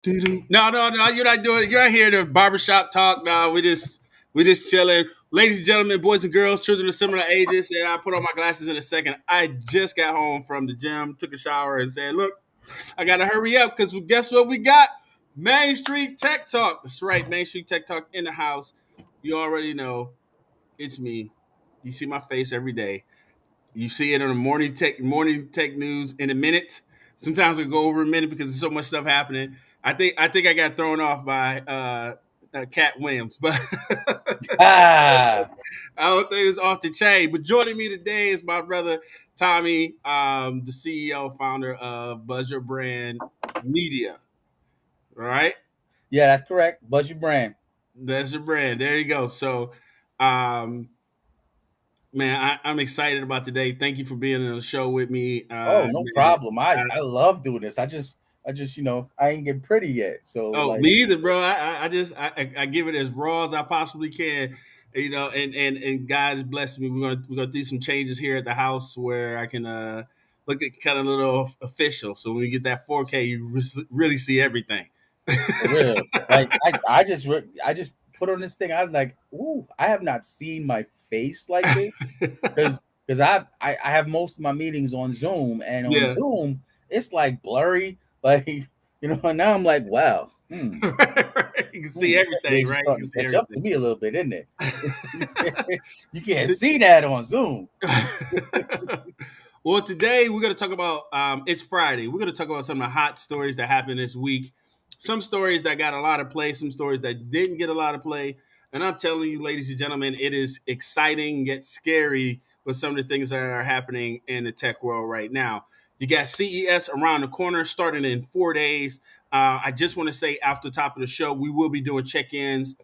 No, you're not doing it. You're not here to barbershop talk. No, we just chilling. Ladies and gentlemen, boys and girls, children of similar ages. Yeah, I put on my glasses in a second. I just got home from the gym, took a shower, and said, "Look, I gotta hurry up because guess what we got? Main Street Tech Talk. That's right, Main Street Tech Talk in the house. You already know it's me. You see my face every day. You see it on the morning tech news in a minute. Sometimes we go over a minute because there's so much stuff happening. I think I got thrown off by Cat Williams, but Ah, I don't think it's off the chain. But joining me today is my brother Tommy, the CEO founder of Buzz Your Brand Media. All right, yeah, that's correct. Buzz your brand. that's your brand. There you go. So, um, man, I'm excited about today. Thank you for being on the show with me, Oh, no man. problem. I love doing this. I just I ain't get pretty yet. So Oh, like, me either, bro. I give it as raw as I possibly can, and God's blessed me. We're gonna do some changes here at the house where I can look at kind of a little official. So when you get that 4K, you really see everything. for real. Like I just put on this thing. I was like, ooh, I have not seen my face like this because I have most of my meetings on Zoom, and on Yeah. Zoom it's like blurry, like And now I'm like, wow, You can see that everything, age is right? You can starting to see catch up to everything. me a little bit, isn't it? You can't see that on Zoom. Well, today we're going to talk about. It's Friday. We're going to talk about some of the hot stories that happened this week. Some stories that got a lot of play. Some stories that didn't get a lot of play. And I'm telling you, ladies and gentlemen, it is exciting yet scary with some of the things that are happening in the tech world right now. You got CES around the corner, starting in 4 days. I just want to say, after the top of the show, we will be doing check-ins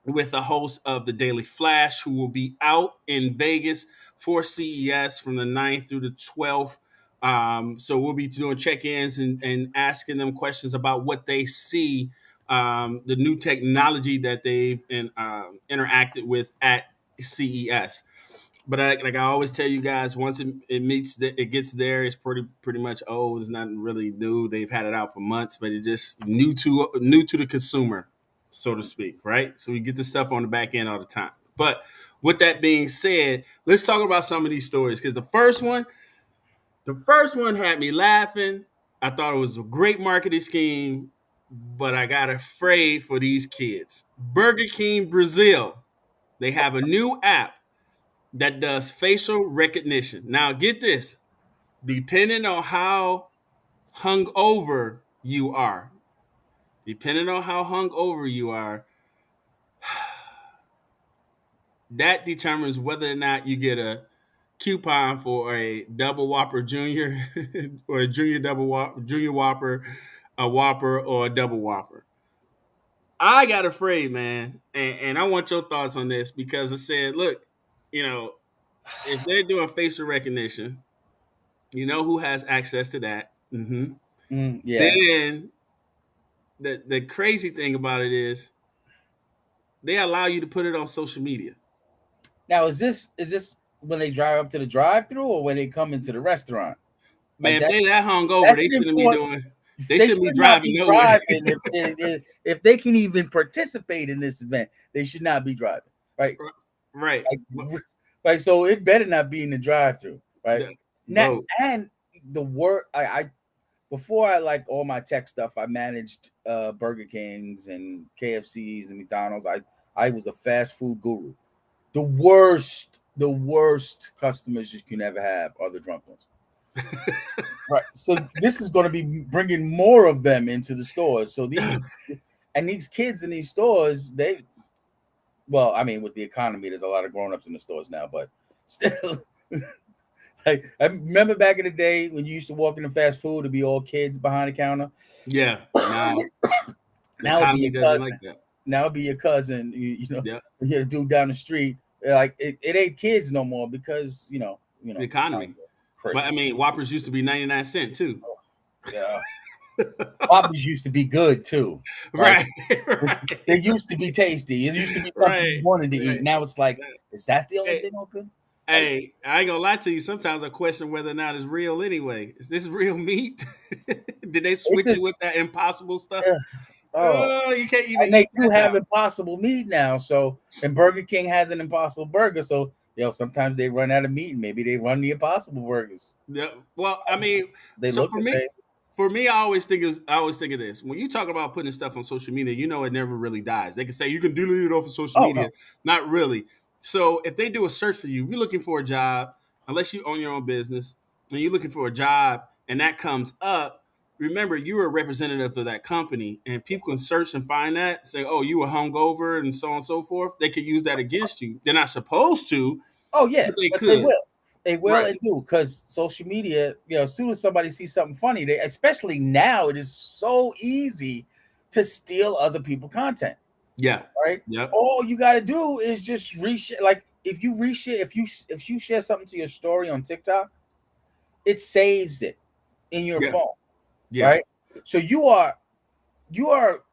with the host of the Daily Flash, who will be out in Vegas for CES from the 9th through the 12th. So we'll be doing check-ins and asking them questions about what they see, the new technology that they've interacted with at CES. But like I always tell you guys, once it gets there, it's pretty much It's not really new. They've had it out for months, but it's just new to the consumer, so to speak, right? So we get this stuff on the back end all the time. But with that being said, let's talk about some of these stories because the first one had me laughing. I thought it was a great marketing scheme, but I got afraid for these kids. Burger King Brazil, they have a new app that does facial recognition. Now, get this: depending on how hungover you are, depending on how hungover you are, that determines whether or not you get a coupon for a double Whopper Junior or a Junior double Whopper, Junior Whopper, a Whopper, or a double Whopper. I got afraid, man, and I want your thoughts on this because I said, look, you know, if they're doing facial recognition, you know who has access to that. Yeah. Then the crazy thing about it is they allow you to put it on social media. Now, is this when they drive up to the drive-through or when they come into the restaurant? Like Man, if they that hungover, that's they an shouldn't be important. doing. They They shouldn't be should not driving be nowhere. driving if they can even participate in this event. They should not be driving, right? Right, Like so, it better not be in the drive-through, right? Now, bro. and the work I before I like all my tech stuff, I managed Burger Kings and KFCs and McDonald's. I was a fast food guru. The worst customers you can ever have are the drunk ones. Right. So this is going to be bringing more of them into the stores. So these kids in these stores, well, I mean, with the economy, there's a lot of grown-ups in the stores now, but still, like I remember back in the day when you used to walk into fast food to be all kids behind the counter. Yeah. Now the Now it'd be economy your doesn't cousin. like that. Now it'd be your cousin. Yeah. You get a dude down the street. Like it ain't kids no more because The the economy economy. is But I crazy. mean, Whoppers used to be 99 cents too. Oh, yeah. Whoppers used to be good too. Like Right. they Right. used to be tasty. It used to be something you Right. wanted to eat. Right. Now it's like, is that the only Hey, thing open? Hey, I ain't gonna lie to you. Sometimes I question whether or not it's real anyway. Is this real meat? Did they It switch it just with that impossible stuff? yeah. Oh, Oh, you can't even and they eat do that have now. Impossible meat now. So, and Burger King has an Impossible burger. So, sometimes they run out of meat, and maybe they run the Impossible burgers. Yeah. Well, I mean, They so look for the me, same. I always think of this. When you talk about putting stuff on social media, you know it never really dies. They can say you can delete it off of social Oh media. no, Not really. So if they do a search for you, if you're looking for a job, unless you own your own business, and you're looking for a job and that comes up, remember you're a representative of that company and people can search and find that, say, oh, you were hungover and so on and so forth. They could use that against you. They're not supposed to, oh yeah, but they but they could. will. They will Right. and do because social media. As soon as somebody sees something funny, they especially now it is so easy to steal other people's content. Yeah. Right? Yep. All you got to do is just reshare. Like if you reshare, if you share something to your story on TikTok, it saves it in your Yeah. phone, Yeah. right? So you are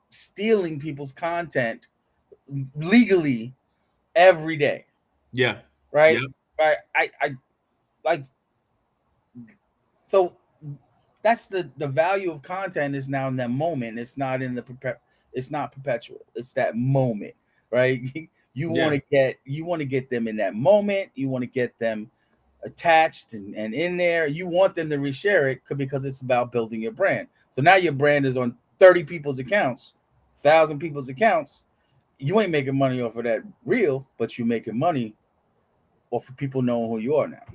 stealing people's content legally every day, Yeah. right? Yep. Right? I like so that's the value of content is now in that moment. It's not in it's not perpetual. It's that moment, right? Yeah. You want to get them in that moment. You want to get them attached and in there. You want them to reshare it because it's about building your brand. So now your brand is on 30 people's accounts, 1,000 people's accounts. You ain't making money off of that reel, but you're making money off of people knowing who you are now.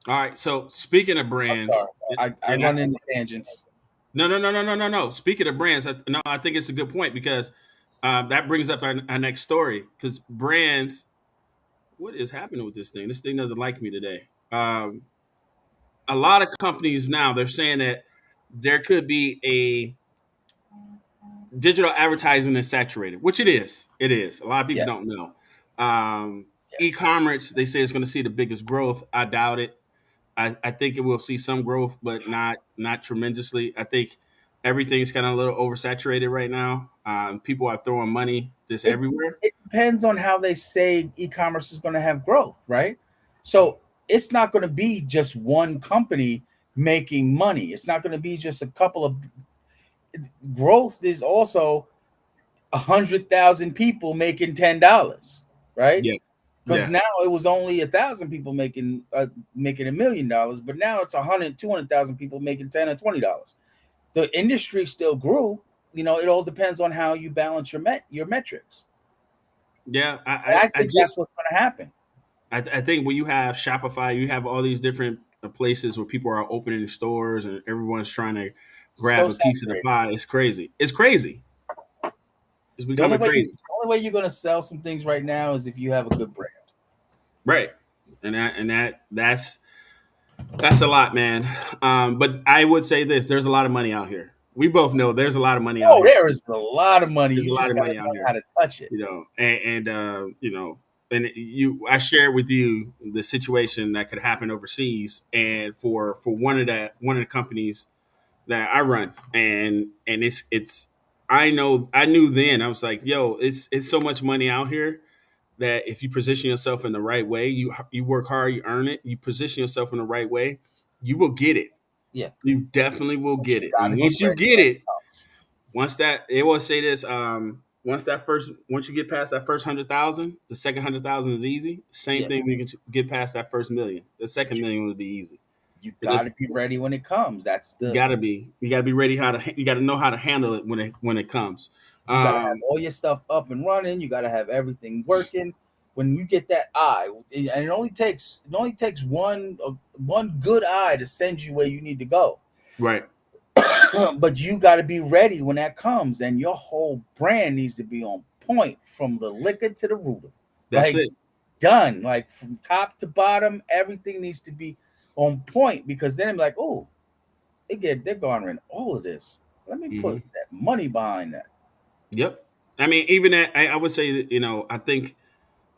All right. So speaking of I'm brands, sorry. I and I, run into tangents. no. Speaking of brands, no, I think it's a good point because that brings up our next story. Because brands, what is happening with this thing? This thing doesn't like me today. A lot of companies now they're saying that there could be a digital advertising is saturated, which it is. It is. A lot of people Yes. don't know. Yes. E-commerce, they say it's going to see the biggest growth. I doubt it. I think it will see some growth, but not tremendously. I think everything's kind of a little oversaturated right now. People are throwing money just it everywhere. it depends on how they say e-commerce is going to have growth, right? So it's not going to be just one company making money. It's not going to be just a couple of growth is also 100,000 people making $10, right? Yeah, Because yeah, now it was only 1,000 people making $1 million, but now it's 200,000 people making $10 or $20. The industry still grew. It all depends on how you balance your metrics. yeah. And I I think that's just what's going to happen. I think when you have Shopify, you have all these different places where people are opening stores and everyone's trying to grab So a piece of the saturated. pie. It's crazy. It's crazy. It's The only becoming way you, crazy. the only way you're going to sell some things right now is if you have a good brand. Right. That's a lot, man. But I would say this: there's a lot of money out here. We both know there's a lot of money out Oh, here. there is a lot of money. There's You a lot just of got to money out know how here, to touch it. I shared with you the situation that could happen overseas, and for one of the companies that I run, and it's I knew then I was like, yo, it's so much money out here that if you position yourself in the right way, you work hard, you earn it, you position yourself in the right way, you will get it. Yeah, You definitely will but get you it. got to And be once you ready get when it it, comes. once that they always say this, once you get past that first 100,000, the second 100,000 is easy. Same Yeah, thing when you get past that first million. The second million will be easy. you And got to be ready when it comes. That's you the gotta be. You gotta be ready you gotta know how to handle it when it comes. You got to have Um, all your stuff up and running. You got to have everything working. When you get that eye, and it only takes one good eye to send you where you need to go. right. But you got to be ready when that comes, and your whole brand needs to be on point from the liquor to the rooter, That's like it. done, like from top to bottom. Everything needs to be on point because then I'm like, oh, they're garnering all of this. Let me put Hmm. that money behind that. Yep. I mean, even that, I would say that, I think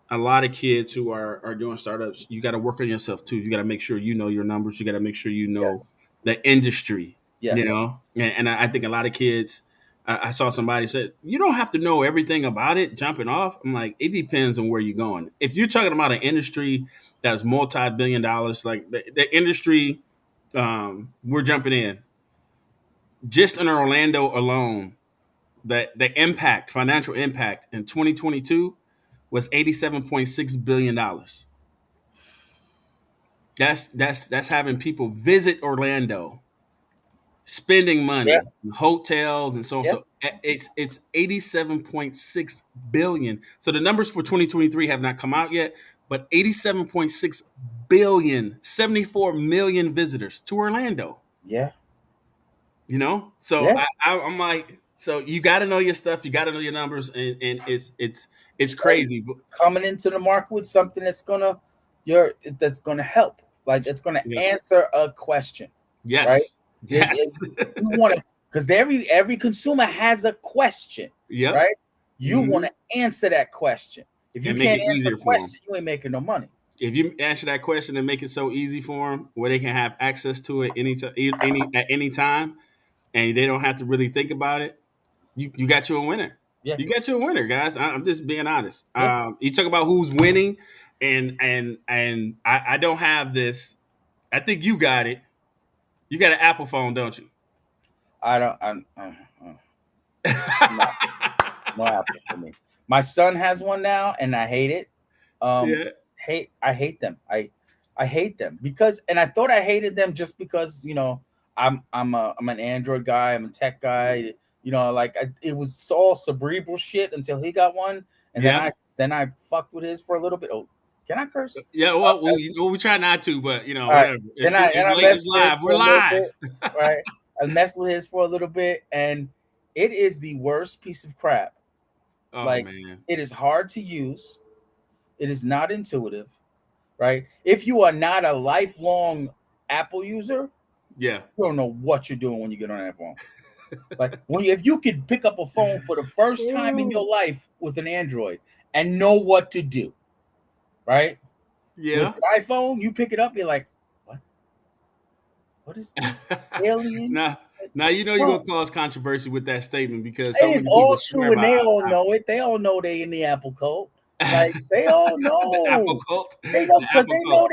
a lot of kids who are doing startups, you got to work on yourself too. You got to make sure you know your numbers. You got to make sure you know Yes, the industry. yes. And I think a lot of kids I saw somebody said you don't have to know everything about it jumping off. I'm like, it depends on where you're going. If you're talking about an industry that's multi-billion dollars, like the industry we're jumping in, just in Orlando alone, the impact, financial impact in 2022 was $87.6 billion. That's having people visit Orlando, spending Yeah, money, hotels and so on. yeah, So it's 87.6 billion. So the numbers for 2023 have not come out yet, but 87.6 billion, 74 million visitors to Orlando. yeah, So yeah. I'm like, so you got to know your stuff, you got to know your numbers, and it's Right. crazy. But Coming into the market with something that's gonna help, like it's gonna yeah, answer a question, right? yes, You yes, want to, because every consumer has a question, yep, right? You want hmm to answer that question. If you and make can't it answer a easier for them. question, you ain't making no money. If you answer that question and make it so easy for them, where they can have access to it any at any time, and they don't have to really think about it, you got you a winner. Yeah, You got you a winner, guys. I'm just being honest. yeah. You talk about who's winning, and I don't have this. I think you got it. You got an Apple phone, don't you? I don't. No, no Apple for me. My son has one now, and I hate it. Um, Yeah, I hate them. I hate them because, and I thought I hated them just because I'm an Android guy. I'm a tech guy. Like it was all cerebral shit until he got one, and then yeah, I fucked with his for a little bit. Oh, can I curse? yeah. Uh, We try not to, but all right. whatever. Then It's I late. It's messed with his live. We're for a little live. bit, right? I messed with his for a little bit, and it is the worst piece of crap. Oh Like man. it is hard to use. It is not intuitive, right? If you are not a lifelong Apple user, Yeah. you don't know what you're doing when you get on that phone. Like if you could pick up a phone for the first time in your life with an Android and know what to do, right? With Yeah. an iPhone, you pick it up, you're like, what? What is this alien? now, now you're No, gonna cause controversy with that statement because so it is many people all swear true, and by they all know it. They all know they in the Apple cult. Like they all the Apple know. cult. They know The because Apple they know cult.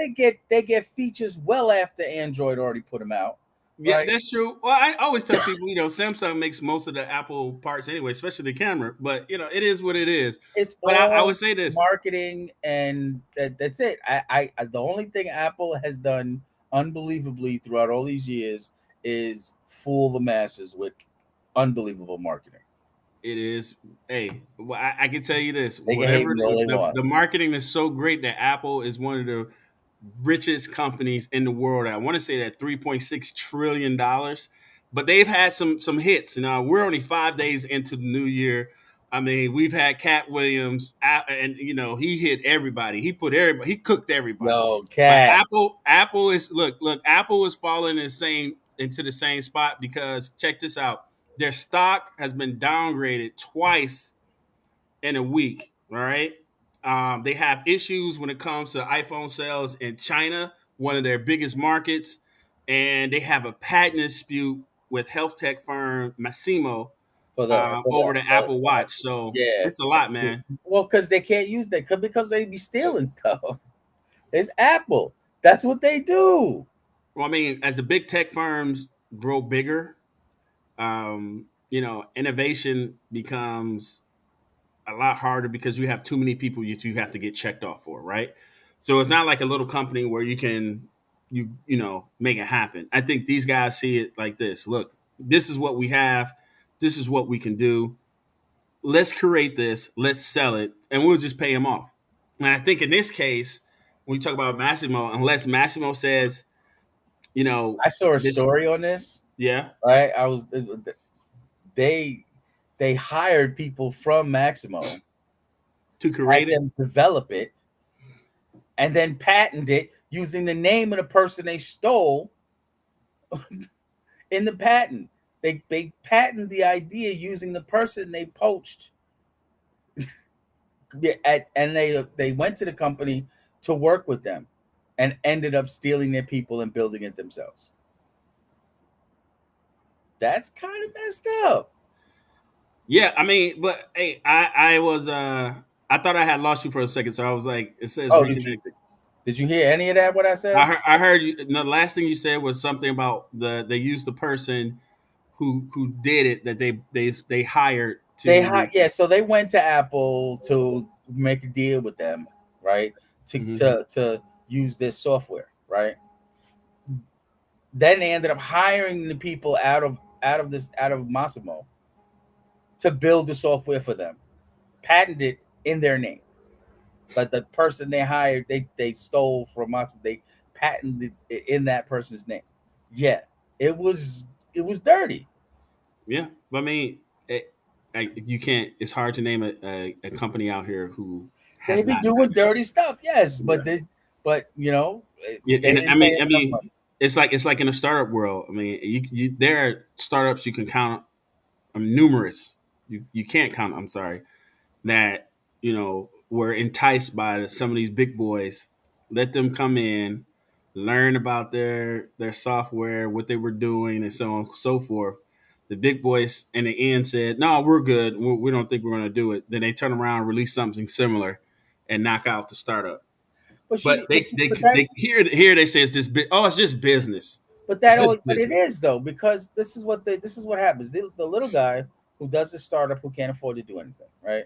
they get features well after Android already put them out, Yeah, right? that's true. Well, I always tell people, Samsung makes most of the Apple parts anyway, especially the camera. But it is what it is. It's But I all would say this. marketing, and that's it. The only thing Apple has done unbelievably throughout all these years is fool the masses with unbelievable marketing. It is. Hey, well, I can tell you this. They can hate Whatever me all they want. the marketing is so great that Apple is one of the richest companies in the world. I want to say that $3.6 trillion, but they've had some hits. Now we're only 5 days into the new year. I mean, we've had Cat Williams, and he hit everybody. He put everybody. He cooked everybody. Yo, But cat. Apple is look. Apple is falling into the same spot because check this out. Their stock has been downgraded twice in a week. All right. They have issues when it comes to iPhone sales in China, one of their biggest markets, and they have a patent dispute with health tech firm Massimo for the for the, over the for Apple the Watch. So yeah. it's a lot, man. Well, because they can't use that because they be stealing stuff. It's Apple. That's what they do. Well, I mean, as the big tech firms grow bigger, innovation becomes a lot harder because you have too many people you have to get checked off for, right? So it's not like a little company where you can make it happen. I think these guys see it like this. Look, this is what we have. This is what we can do. Let's create this. Let's sell it, and we'll just pay them off. And I think in this case, when you talk about Massimo, unless Massimo says, I saw a this, story on this. yeah, Right, they they hired people from Maximo, to had create it. them develop it, and then patent it using the name of the person they stole in the patent. They patent the idea using the person they poached. And they went to the company to work with them, and ended up stealing their people and building it themselves. That's kind of messed up. Yeah, I mean, but hey, I was I thought I had lost you for a second, so I was like, it says Oh, reconnected. did you hear any of that? What I said? I heard you. No, the last thing you said was something about they used the person who did it that they hired to. Yeah, so they went to Apple to make a deal with them, right? To Mhm. to use this software, right? Then they ended up hiring the people out of Massimo to build the software for them, patented in their name. But the person they hired, they stole from Massimo. They patented it in that person's name. Yeah, it was it was dirty. Yeah, but I mean, you can't. It's hard to name a company out here who They has be not doing done it. dirty stuff, yes, Yeah, but yeah, they and didn't pay them I enough mean, money. it's like in the startup world. I mean, there are startups you can count, numerous. You can't count. I'm sorry, that were enticed by some of these big boys. Let them come in, learn about their software, what they were doing, and so on and so forth. The big boys in the end said, "No, we're good. We don't think we're going to do it." Then they turn around, release something similar, and knock out the startup. But they here they say it's just it's just business. It's just but it business. is though, because this is what happens. The little guy who does a startup who can't afford to do anything, right?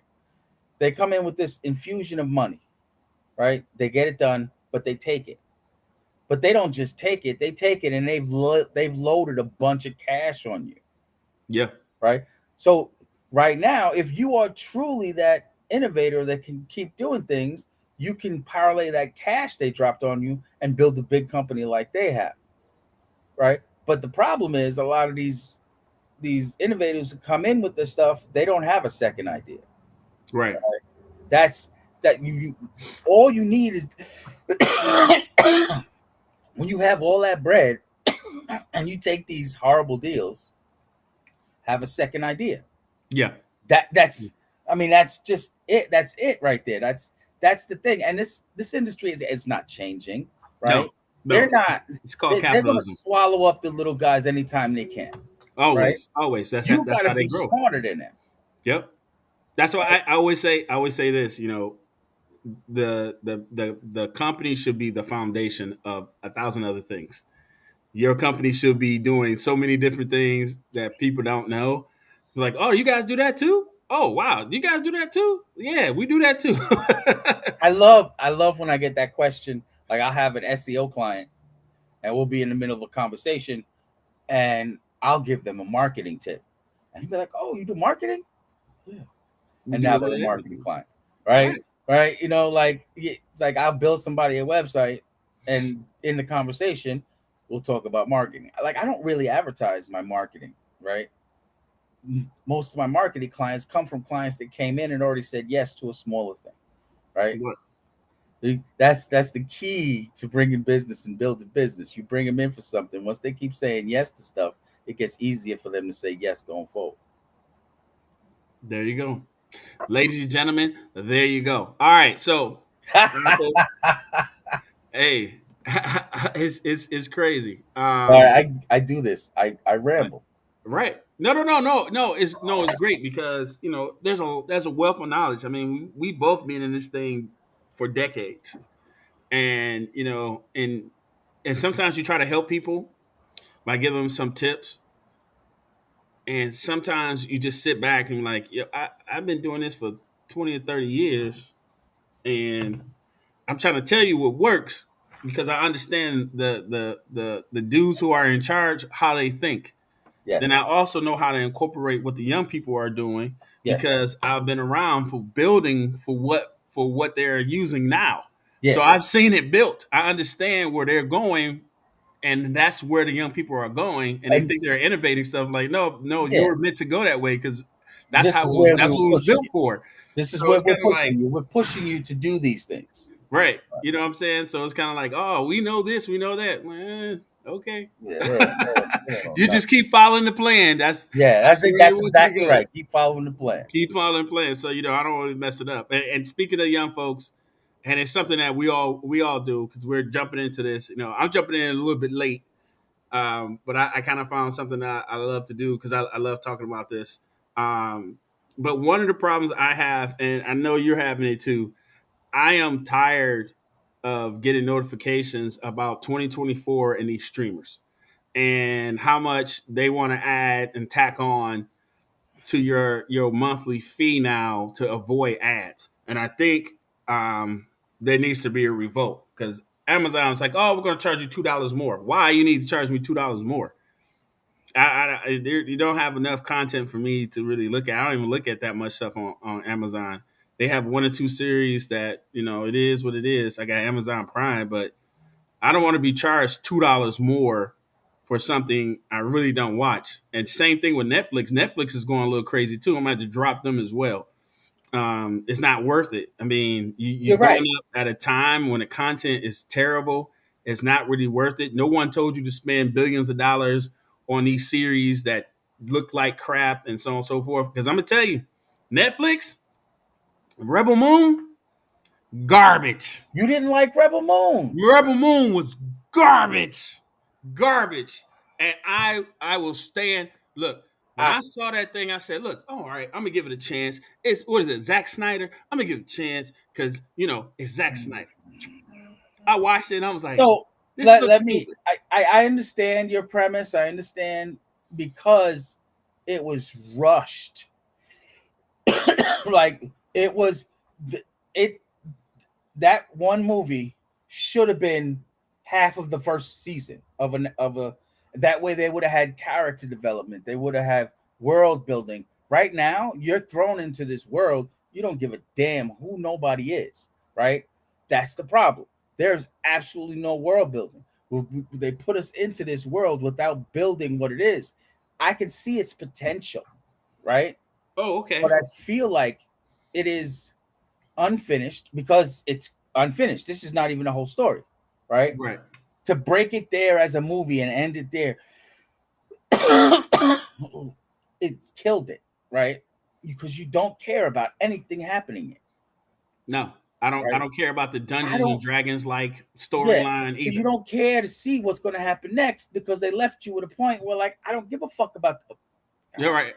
They come in with this infusion of money, right? They get it done, but they take it. But they don't just take it; they take it and they've loaded a bunch of cash on you, Yeah, right? So right now, if you are truly that innovator that can keep doing things, you can parlay that cash they dropped on you and build a big company like they have, right? But the problem is a lot of these innovators who come in with this stuff, they don't have a second idea. right. That's that you all you need is when you have all that bread and you take these horrible deals, have a second idea. Yeah. That's I mean that's just it. That's it right there. That's the thing. And this industry is not changing, No, right? They're no. not. It's called They're going to capitalism. swallow up the little guys anytime they can, right? Always, always. You got That's to how they be grow. smarter than them. Yep. That's why I always say this. The company should be the foundation of a thousand other things. Your company should be doing so many different things that people don't know. Like, oh, you guys do that too? Oh, wow, you guys do that too? Yeah, we do that too. I love when I get that question. Like I'll have an SEO client and we'll be in the middle of a conversation and I'll give them a marketing tip. And he'll be like, "Oh, you do marketing?" Yeah. We And do now all they're of a marketing everything. client, right? Right. Right? Like it's like I'll build somebody a website and in the conversation we'll talk about marketing. Like I don't really advertise my marketing, right? Most of my marketing clients come from clients that came in and already said yes to a smaller thing, right? But That's the key to bringing business and building business. You bring them in for something. Once they keep saying yes to stuff, it gets easier for them to say yes going forward. there you go. Ladies and gentlemen, there you go. All right. So, Apple, hey, it's crazy. All right, I do this. I ramble. Right. No. It's great because there's a wealth of knowledge. I mean, we both been in this thing for decades, and and sometimes you try to help people by giving them some tips, and sometimes you just sit back and like, yeah, I've been doing this for 20 or 30 years, and I'm trying to tell you what works because I understand the dudes who are in charge how they think. Yes, Then I also know how to incorporate what the young people are doing yes, because I've been around for building for what they're using now. So yeah. I've seen it built. I understand where they're going, and that's where the young people are going, and they And think they're innovating stuff. Like, no, yeah, you're meant to go that way because this is where that's we're what it was pushing built you. for. This is So where it's we're kind of pushing like, you. We're pushing you to do these things. right, you know what I'm saying? So it's kind of like, oh, we know this, we know that. Okay, Yeah, they don't know you nothing. just keep following the plan. Yeah, I That's think where you that's want you to exactly go. right. Keep following the plan. Keep following plan. So I don't want to mess it up. And speaking of young folks, and it's something that we all do because we're jumping into this. I'm jumping in a little bit late, but I kind of found something that I love to do because I love talking about this. Um, But one of the problems I have, and I know you're having it too, I am tired of getting notifications about 2024 and these streamers and how much they want to add and tack on to your monthly fee now to avoid ads. And I think there needs to be a revolt because Amazon's like, oh, we're going to charge you $2 more. Why you need to charge me $2 more? You don't have enough content for me to really look at. I don't even look at that much stuff on Amazon. They have one or two series that, it is what it is. I got Amazon Prime, but I don't want to be charged $2 more for something I really don't watch. And same thing with Netflix. Netflix is going a little crazy too. I'm going to have to drop them as well. It's not worth it. I mean, you're You're going right. up at a time when the content is terrible. It's not really worth it. No one told you to spend billions of dollars on these series that look like crap and so on and so forth. Because I'm going to tell you, Netflix, Rebel Moon, garbage. You didn't like Rebel Moon. Rebel Moon was garbage, garbage, and I will stand. Look, when I I saw that thing, I said, "Look, all right, I'm gonna give it a chance." It's what is it, Zack Snyder? I'm gonna give it a chance because it's Zack Snyder. I watched it and I was like, so "This let, looks let me stupid." I understand your premise. I understand because it was rushed. Like it was it that one movie should have been half of the first season of a that way they would have had character development. They would have had world building. Right now, you're thrown into this world. You don't give a damn who nobody is, right? That's the problem. There's absolutely no world building. They put us into this world without building what it is. I can see its potential, right? Oh, But okay, I feel like it is unfinished because it's unfinished. This is not even a whole story, right? right. To break it there as a movie and end it there, it's killed it, right? Because you don't care about anything happening, No, I don't. I right? don't care about the I Dungeons and don't. Dragons like Yeah, storyline you either. don't care to see what's going to happen next because they left you at a point where, like, I don't give a fuck about. You're right.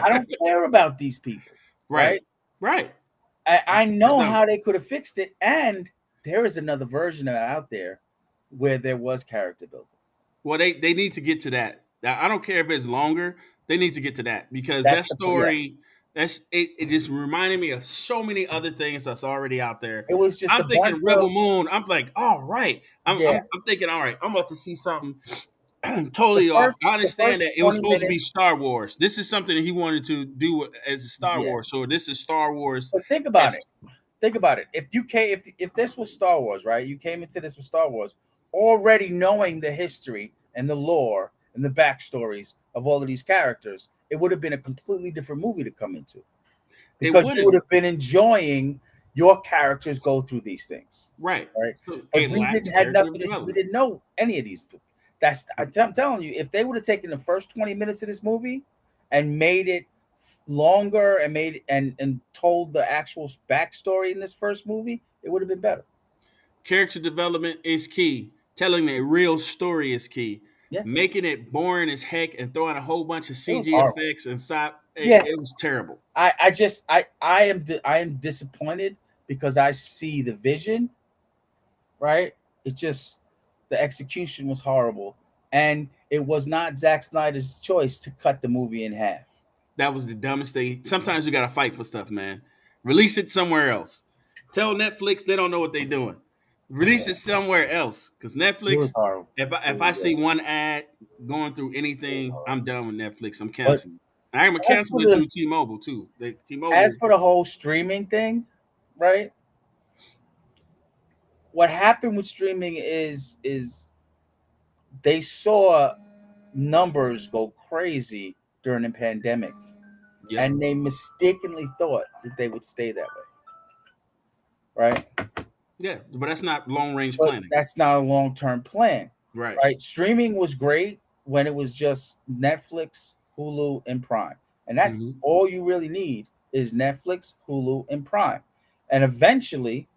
I don't care about these people, Right, right? right. I I know don't. how they could have fixed it, and there is another version of it out there where there was character building. Well, they need to get to that. I don't care if it's longer. They need to get to that because that That's the yeah. story it just reminded me of so many other things that's already out there. It was just a I'm thinking bunch Rebel of Moon. I'm like, all right. I'm yeah. I'm, I'm thinking, all right. I'm about to see something totally off. I The understand first that it was 20 supposed to be minutes. Star Wars. This is something that he wanted to do as a Star Yeah, Wars. So this is Star Wars. but think about it. As Think about it. If you came, if this was Star Wars, right? You came into this with Star Wars, already knowing the history and the lore and the backstories of all of these characters. It would have been a completely different movie to come into it because would you have would have been enjoying your characters go through these things, right. right? So But it we lacks didn't had character nothing. We development. didn't know any of these people. I'm telling you, if they would have taken the first 20 minutes of this movie and made it longer and made and told the actual backstory in this first movie, it would have been better. Character development is key. Telling a real story is key. Yes, Making it boring as heck and throwing a whole bunch of it was CG horrible. effects and side, Yeah, it was terrible. I am disappointed because I see the vision, right? It just the execution was horrible, and it was not Zack Snyder's choice to cut the movie in half. That was the dumbest thing. Sometimes you got to fight for stuff, man. Release it somewhere else. Tell Netflix they don't know what they're doing. Release Yeah, it somewhere else because it was Netflix. horrible. If I see one ad going through anything, I'm done with Netflix. I'm But canceling. And I'm gonna as cancel for it the through T-Mobile too. as T-Mobile. for the whole streaming thing, right? What happened with streaming is they saw numbers go crazy during the pandemic, Yep. and they mistakenly thought that they would stay that way, right? Yeah, but that's not long range But planning. that's not a long term plan, Right. right? Streaming was great when it was just Netflix, Hulu, and Prime, and that's Hmm. all you really need is Netflix, Hulu, and Prime, and eventually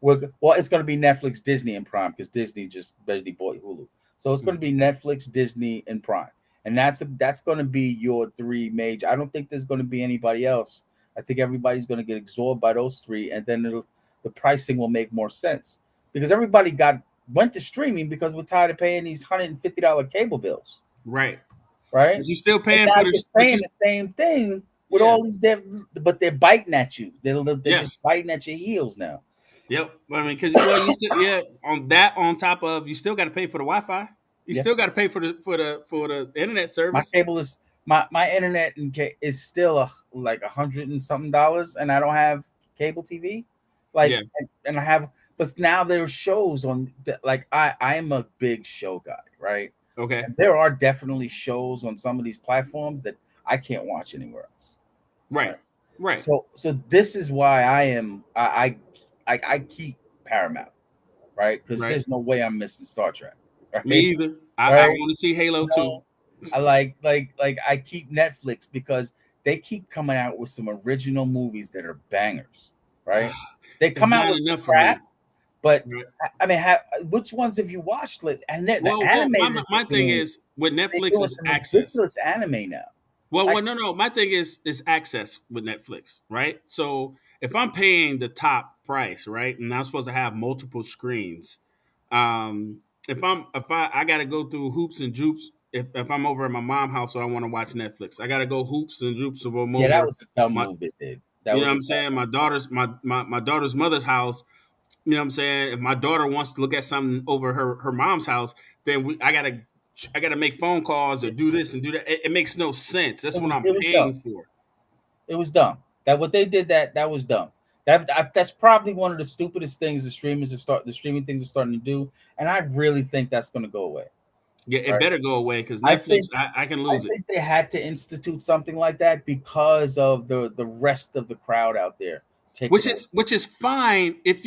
it's going to be Netflix, Disney, and Prime because Disney just basically bought Hulu. So it's going to be Netflix, Disney, and Prime. and that's going to be your three major. I don't think there's going to be anybody else. I think everybody's going to get absorbed by those three, and then the pricing will make more sense because everybody went to streaming because we're tired of paying these $150 cable bills, Right. right? But you still And paying now for you're this. saying the same thing with Yeah. all these but they're biting at you. They're Yes. just biting at your heels now. Yep. I mean, because you still on top of you still got to pay for the Wi-Fi. You Yeah. still got to pay for the internet My service. cable is my internet is still like $100 and something, and I don't have cable TV. Like, Yeah. and I have, but now there are shows on like I am a big show guy, right? Okay. And there are definitely shows on some of these platforms that I can't watch anywhere else. Right. Right. So this is why I keep Paramount, right? Because Right. there's no way I'm missing Star Trek. Right? Me either. I Right? want to see Halo too. I like I keep Netflix because they keep coming out with some original movies that are bangers, right? They It's come out not with enough some for me. crap, but Right. I mean, which ones have you watched? And the Well, anime. my thing is with they're Netflix doing is some access. ridiculous anime now. Well, no. My thing is access with Netflix, right? So if I'm paying the top price, right, and I'm supposed to have multiple screens, if I got to go through hoops and joops. If I'm over at my mom's house, so I want to watch Netflix, I got to go hoops and joops of them Yeah, that over. was a dumb My, move they did. you know what I'm saying? My daughter's my daughter's mother's house. You know what I'm saying? If my daughter wants to look at something over her mom's house, then I gotta make phone calls or do this and do that. It makes no sense. That's what I'm It was dumb. paying for. It was dumb. That what they did that was dumb. That's probably one of the stupidest things the streaming things are starting to do, and I really think that's going to go away. Yeah, it better go away because I Netflix, think I can I lose it. think they had to institute something like that because of the rest of the crowd out there taking Which is fine if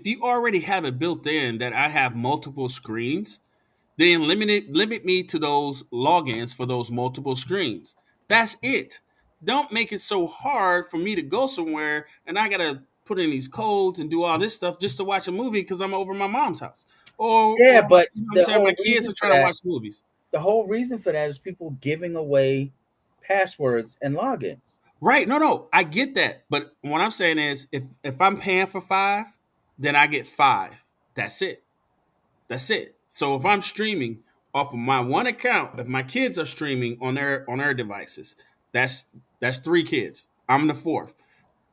you already have it built in that I have multiple screens, then limit me to those logins for those multiple screens. That's it. Don't make it so hard for me to go somewhere and I gotta put in these codes and do all this stuff just to watch a movie because I'm over my mom's house. Yeah, Or but you know what I'm the saying, my whole kids reason are for trying to that, watch movies. the whole reason for that is people giving away passwords and logins. Right. No, I get that. But what I'm saying is if I'm paying for 5, then I get 5. That's it. That's it. So if I'm streaming off of my one account, if my kids are streaming on their devices, that's 3 kids. I'm the 4th.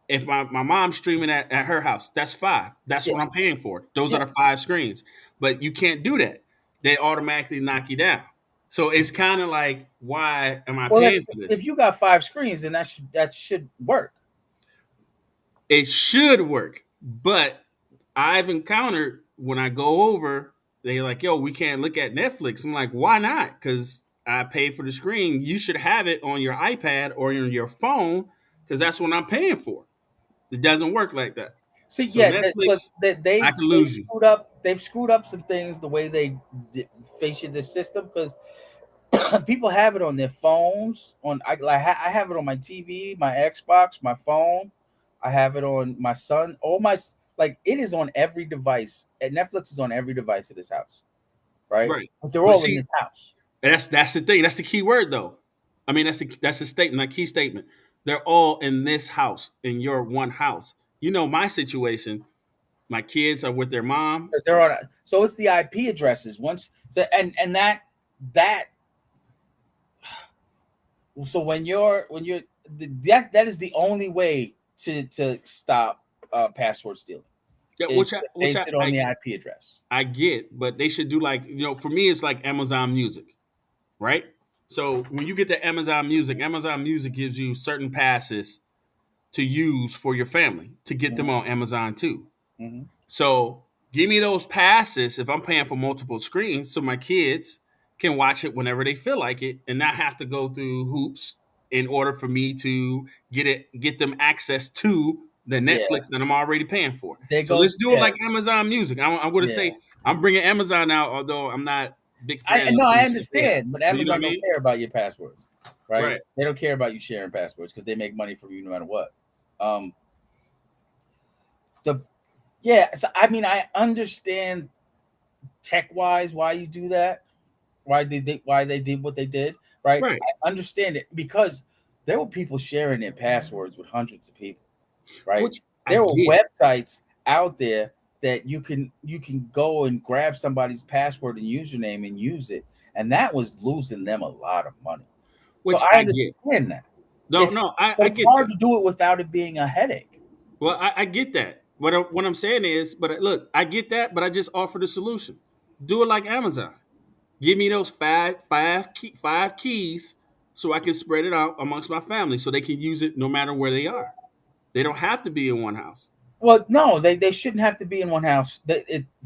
If my mom's streaming at her house, that's 5. That's Yeah. what I'm paying for. Those Yeah. are the 5 screens. But you can't do that. They automatically knock you down. So it's kind of like, why am I paying for this? If you got 5 screens, then that should work. It should work, but I've encountered when I go over, they're like, "Yo, we can't look at Netflix." I'm like, "Why not?" Because I pay for the screen. You should have it on your iPad or on your phone because that's what I'm paying for. It doesn't work like that. See, So yeah, Netflix, I can they've lose you. screwed up. They've screwed up some things the way they fashion this system because people have it on their phones. I have it on my TV, my Xbox, my phone. I have it on my son. Like it is on every device. And Netflix is on every device of this house, right? Right. But they're all in this house. And that's the thing. That's the key word, though. I mean, that's a statement, a key statement. They're all in this house, in your one house. You know my situation. My kids are with their mom. Because they're on. So it's the IP addresses. And that. So when you're that is the only way to stop password stealing. Yeah, Base it on the IP address. I get, but they should do like, for me, it's like Amazon Music, right? So when you get to Amazon Music gives you certain passes to use for your family to get them on Amazon too. Mm-hmm. So give me those passes if I'm paying for multiple screens so my kids can watch it whenever they feel like it and not have to go through hoops in order for me to get them access to the Netflix that I'm already paying for. Let's do it like Amazon Music. I'm going to say I'm bringing Amazon out, although I'm not big fan. I understand, but Amazon don't care about your passwords, right? Right? They don't care about you sharing passwords because they make money from you no matter what. So I mean, I understand tech-wise why you do that, why they did what they did, right? Right. I understand it because there were people sharing their passwords with hundreds of people, right? Which I There were get. websites out there that you can go and grab somebody's password and username and use it, and that was losing them a lot of money. So Which I I get. understand that. No, It's no, but I it's get hard that. to do it without it being a headache. Well, I get that. What I'm saying is, but look, I get that, but I just offer the solution. Do it like Amazon. Give me those five keys so I can spread it out amongst my family so they can use it no matter where they are. They don't have to be in one house. Well, no, they shouldn't have to be in one house.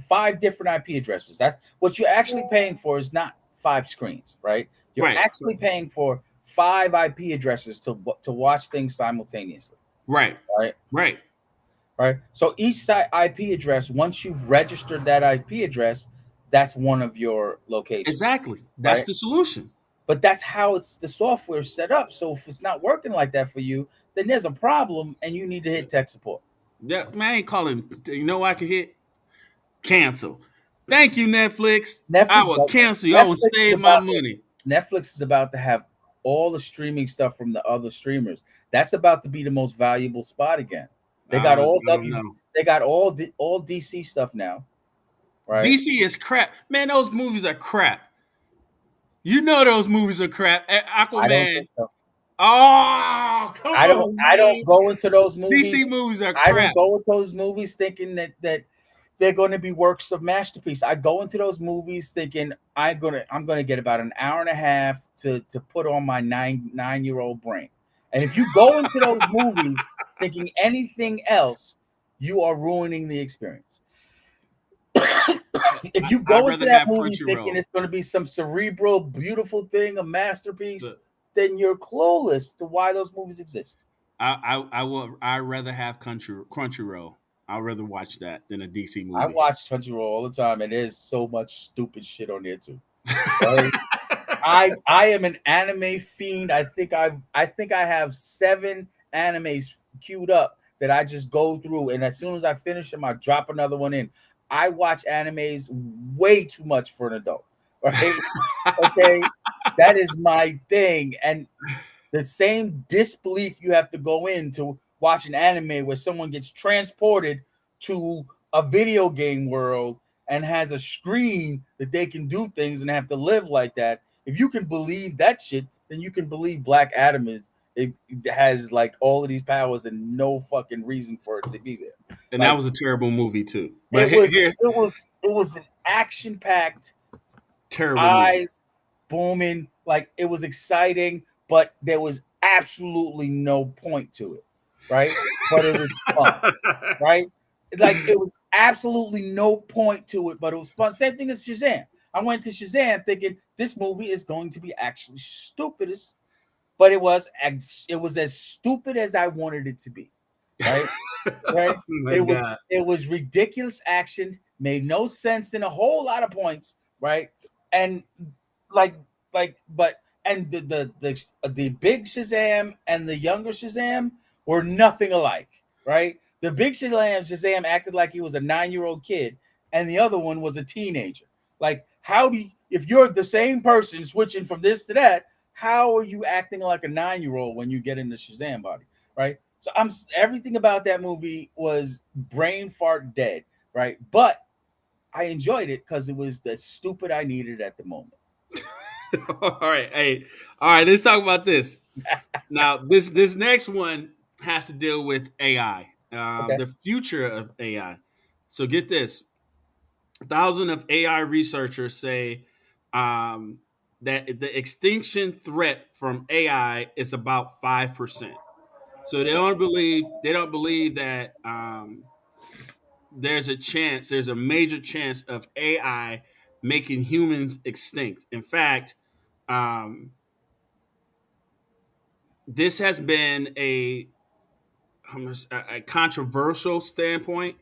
Five different IP addresses. That's what you're actually paying for. Is not five screens, right? You're Right. actually paying for five IP addresses to watch things simultaneously, Right. right? Right. Right. So each IP address, once you've registered that IP address, that's one of your locations, Exactly. That's right? the solution. But that's how it's the software set up. So if it's not working like that for you, then there's a problem, and you need to hit tech support. Yeah, man, I ain't calling. You know what I can hit? Cancel. Thank you, Netflix. I Netflix, will cancel you. I will Netflix is save my about money. Netflix is about to have all the streaming stuff from the other streamers. That's about to be the most valuable spot again. They got all I don't W. know. They got all DC stuff now, right? DC is crap. Man, those movies are crap. You know those movies are crap. I don't Aquaman. think so. Oh, come on, I don't man. go into those DC movies. movies are I don't crap. go with those movies thinking that they're going to be works of masterpiece. I go into those movies thinking I'm gonna get about an hour and a half to put on my 9-year-old brain. And if you go into those movies thinking anything else, you are ruining the experience. If you I'd go into rather that have movie thinking Crunchyroll. it's going to be some cerebral, beautiful thing, a masterpiece, Look, then you're clueless to why those movies exist. I'd rather have Crunchyroll. I'd rather watch that than a DC I movie. watch Crunchyroll all the time, and there's so much stupid shit on there too. Right? I am an anime fiend. I think I have 7 animes queued up that I just go through, and as soon as I finish them, I drop another one in. I watch animes way too much for an adult. Right? Okay, that is my thing, and the same disbelief you have to go into watch an anime where someone gets transported to a video game world and has a screen that they can do things and have to live like that. If you can believe that shit, then you can believe Black Adam it has like all of these powers and no fucking reason for it to be there. And that Like was a terrible movie too. But here, it was an action packed, terrible movie. eyes booming, like it was exciting, but there was absolutely no point to it, right? But it was fun, right? Like it was absolutely no point to it, but it was fun. Same thing as Shazam. I went to Shazam thinking this movie is going to be actually stupid, but it was as stupid as I wanted it to be, right? Right? Oh my God. It was ridiculous action, made no sense in a whole lot of points, right? And like but and the big Shazam and the younger Shazam were nothing alike, right? The big Shazam acted like he was a 9-year-old kid, and the other one was a teenager. Like, how do you, if you're the same person switching from this to that, how are you acting like a 9-year-old when you get in the Shazam body, right? So everything about that movie was brain fart dead, right? But I enjoyed it because it was the stupid I needed at the moment. All right, hey, all right. Let's talk about this now. This next one has to deal with AI, Okay. the future of AI. So get this: 1,000 of AI researchers say um, that the extinction threat from AI is about 5%. So they don't believe that there's a major chance of AI making humans extinct. In fact, um, this has been a controversial standpoint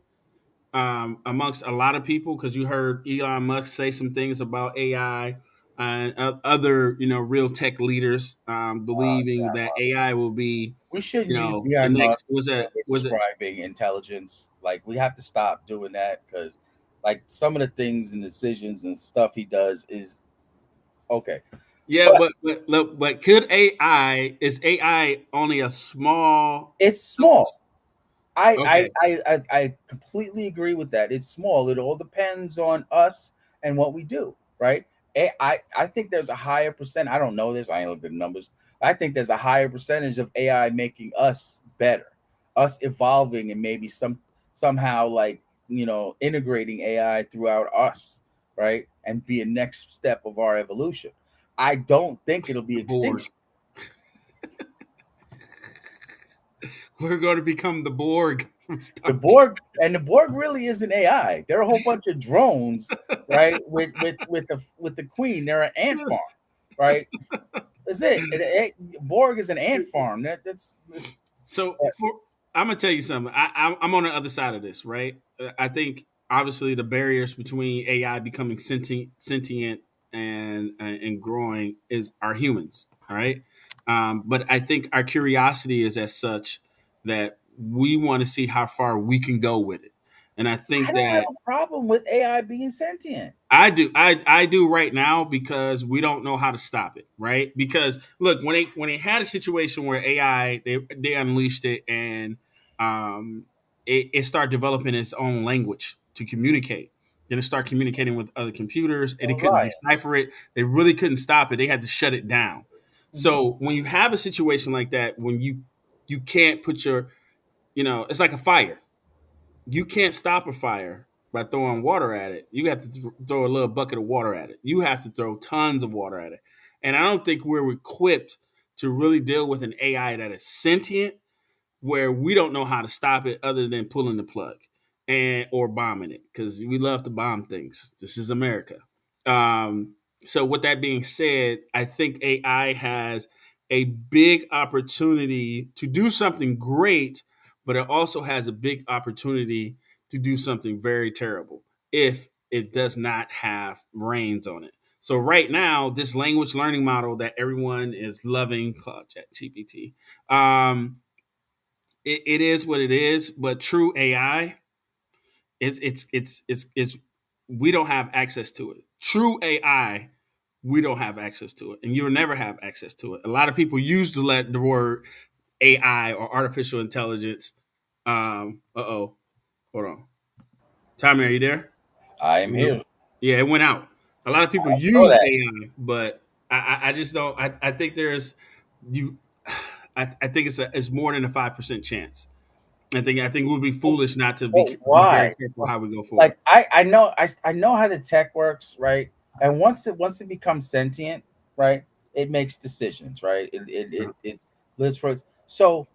amongst a lot of people because you heard Elon Musk say some things about AI and other real tech leaders believing that AI will be We shouldn't use the Elon Musk next was when a we're was it describing intelligence. Like we have to stop doing that because, like, some of the things and decisions and stuff he does is Okay, Yeah, but but look, but could AI is AI only a small? it's small. Okay, I completely agree with that. It's small. It all depends on us and what we do, right? I think there's a higher percent. I don't know this. I ain't looked at the numbers. I think there's a higher percentage of AI making us better, us evolving, and maybe somehow like integrating AI throughout us, right? And be a next step of our evolution. I don't think it'll be the Borg. extinction. We're going to become the Borg from The Star Trek. Borg really isn't AI. They're a whole bunch of drones, right? With the queen, they're an ant farm, right? That's it. Borg is an ant farm. That's So for I'm gonna tell you something. I'm on the other side of this, right? I think obviously the barriers between AI becoming sentient and growing is our humans, all right. But I think our curiosity is as such that we want to see how far we can go with it, and I I think don't have that a problem with AI being sentient. I do right now because we don't know how to stop it, right? Because look, when they had a situation where AI they unleashed it and it started developing its own language to communicate. Then it started communicating with other computers and They're they couldn't lying. decipher it. They really couldn't stop it. They had to shut it down. Mhm. So when you have a situation like that, when you can't put your, it's like a fire. You can't stop a fire by throwing water at it. You have to throw a little bucket of water at it. You have to throw tons of water at it. And I don't think we're equipped to really deal with an AI that is sentient where we don't know how to stop it other than pulling the plug and or bombing it because we love to bomb things. This is America. So with that being said, I think AI has a big opportunity to do something great, but it also has a big opportunity to do something very terrible if it does not have reins on it. So right now, this language learning model that everyone is loving, Cloud Chat GPT, it is what it is. But true AI, it's we don't have access to it. True AI, we don't have access to it, and you'll never have access to it. A lot of people use the word AI or artificial intelligence. Hold on, Tommy, are you there? I am here. Yeah, it went out. A lot of people Know use that. AI, but I just don't. I think there's you. I think it's more than a 5% chance. I think it would be foolish not to But be very why? careful how we go forward. Like I know how the tech works, right? And once it becomes sentient, right, it makes decisions, right? It lives for us. So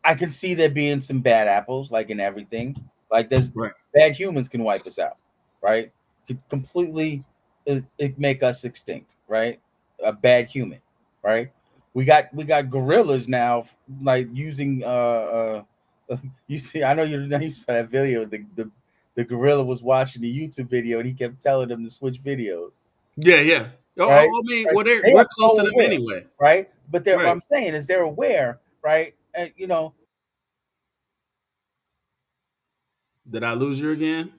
I can see there being some bad apples, like in everything. Like there's Right. bad humans can wipe us out, right? Could completely it make us extinct, right? A bad human, right? We got gorillas now, like using you see, I know you saw that video. The gorilla was watching the YouTube video and he kept telling them to switch videos, Yeah, yeah. right? I mean, Right. well, They are we're close to so them aware, anyway. right? But they're what Right. I'm saying is they're aware, right? And Did I lose you again?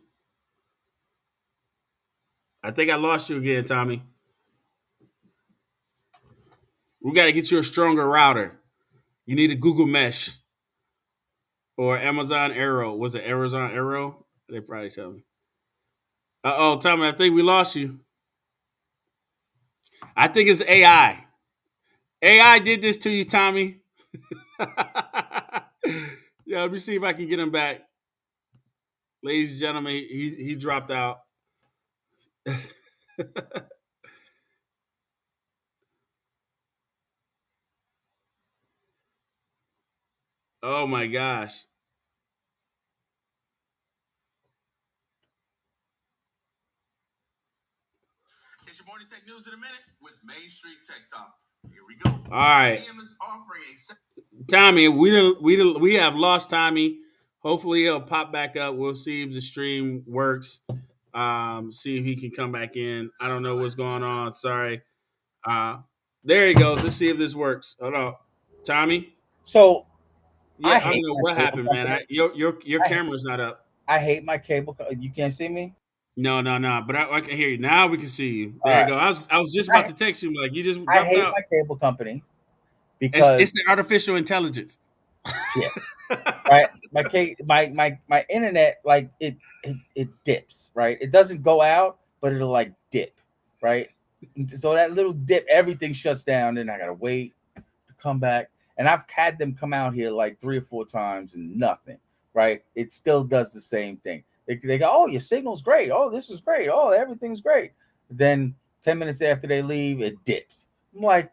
I think I lost you again, Tommy. We got to get you a stronger router. You need a Google Mesh or Amazon Arrow. Was it Amazon Arrow? They probably tell me. Tommy, I think we lost you. I think it's AI. AI did this to you, Tommy. Yeah, let me see if I can get him back. Ladies and gentlemen, he dropped out. Oh my gosh. It's your morning tech news in a minute with Main Street Tech Talk. Here we go. All right. GM is offering Tommy, we have lost Tommy. Hopefully he'll pop back up. We'll see if the stream works. See if he can come back in. I don't know what's going on. Sorry. Uh there he goes. Let's see if this works. Hold on. Tommy? so Yeah, I I don't hate know my what cable happened, man. company. Your I camera's not up. I hate my cable. You can't see me. No, no, no. But I can hear you now. We can see you. All There you right. go. I was just about I, to text you. Like you just I dropped hate out. my cable company It's because the artificial intelligence. shit. Right. My internet, like it dips, right? It doesn't go out, but it'll like dip, right? So that little dip, everything shuts down, then I gotta wait to come back. And I've had them come out here like 3 or 4 times and nothing, right? It still does the same thing. They go, oh, your signal's great. Oh, this is great. Oh, everything's great. Then 10 minutes after they leave, it dips. I'm like,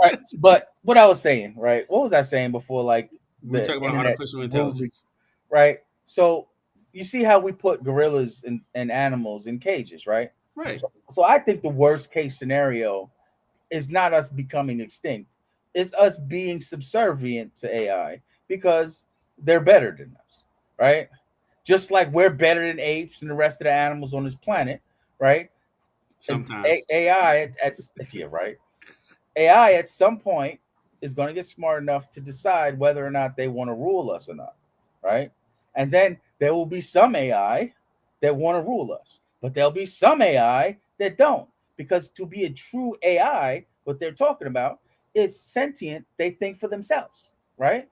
right. But what I was saying, right? What was I saying before? Like We the talk about internet artificial rudely, intelligence. right? So you see how we put gorillas and animals in cages, right? Right. So I think the worst case scenario is not us becoming extinct. It's us being subservient to AI because they're better than us, right? Just like we're better than apes and the rest of the animals on this planet, right? And Sometimes. AI at yeah, right. AI at some point is going to get smart enough to decide whether or not they want to rule us or not, right? And then there will be some AI that want to rule us, but there'll be some AI that don't, because to be a true AI, what they're talking about is sentient. They think for themselves, right?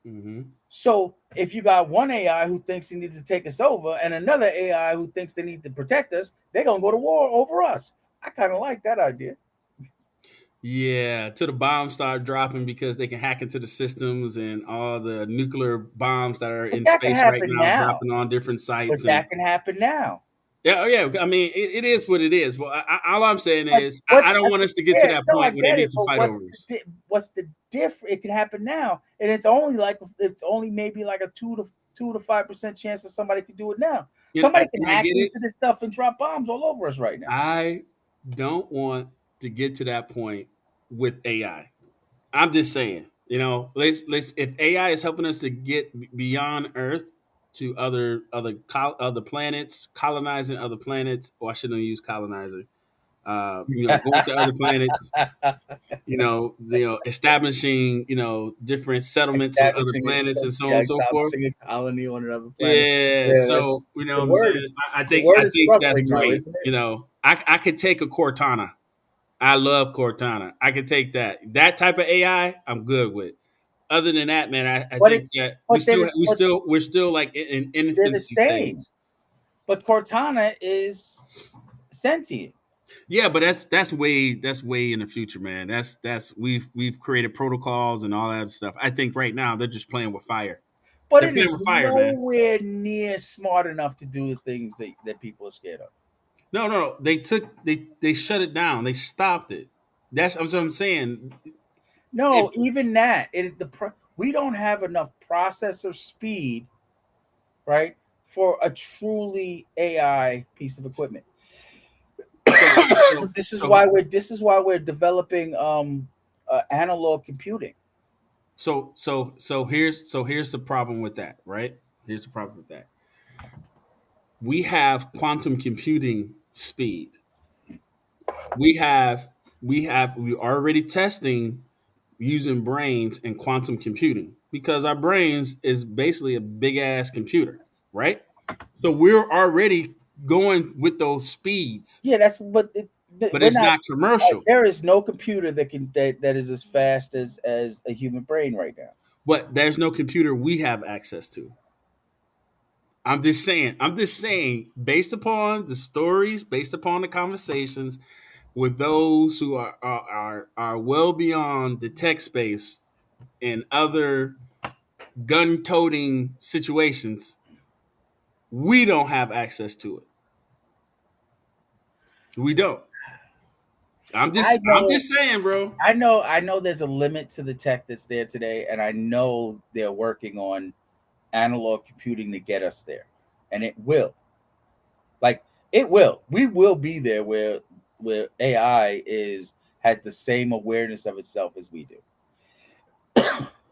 Mm-hmm. So if you got one AI who thinks he needs to take us over and another AI who thinks they need to protect us, they're gonna go to war over us. I kind of like that idea. Yeah, till the bombs start dropping because they can hack into the systems and all the nuclear bombs that are But in that can space right happen now now. dropping on different But sites and that can happen now. yeah, oh yeah. I mean, it is what it is. Well, all I'm saying But is I what's don't want us to get to yeah, that no, I point where they get need it. to But fight over us. what's the difference? It can happen now, and it's only maybe like a 2 to 5% chance that somebody can do it now. Somebody can And I hack get it. into this stuff and drop bombs all over us right now. I don't want to get to that point with AI. I'm just saying, let's if AI is helping us to get beyond Earth to other planets, colonizing other planets, or I shouldn't use colonizer. Going to other planets, establishing, different settlements on other planets and so on Yeah, and so forth. establishing a colony on another planet. Yeah, Yeah, so you know the what I'm word saying. is I the think word I is think that's struggling though, great. isn't it? I could take a Cortana. I love Cortana. I could take that. That type of AI, I'm good with. Other than that, man, I But think it's that we but then still it's we but still we're still like in they're the infancy stage. same. But Cortana is sentient. Yeah, but that's way in the future, man. That's we've created protocols and all that stuff. I think right now they're just playing with fire. But They're it playing is with fire, man. nowhere near smart enough to do the things that people are scared of. No, no, no. They shut it down. They stopped it. That's what I'm saying. If No, even that, we don't have enough processor speed, right, for a truly AI piece of equipment. so so so This is why we're developing analog computing. here's the problem with that, right? Here's the problem with that. We have quantum computing speed. We're already testing using brains and quantum computing because our brains is basically a big ass computer, right? So we're already going with those speeds, Yeah, but we're it's not. not commercial. There is no computer that is as fast as a human brain right now. But there's no computer we have access to. I'm just saying, based upon the stories, based upon the conversations with those who are well beyond the tech space and other gun-toting situations, we don't have access to it. We don't. I'm I just I'm know just saying, bro. I know there's a limit to the tech that's there today, and I know they're working on analog computing to get us there. And it will. Like it will. We will be there where AI is has the same awareness of itself as we do.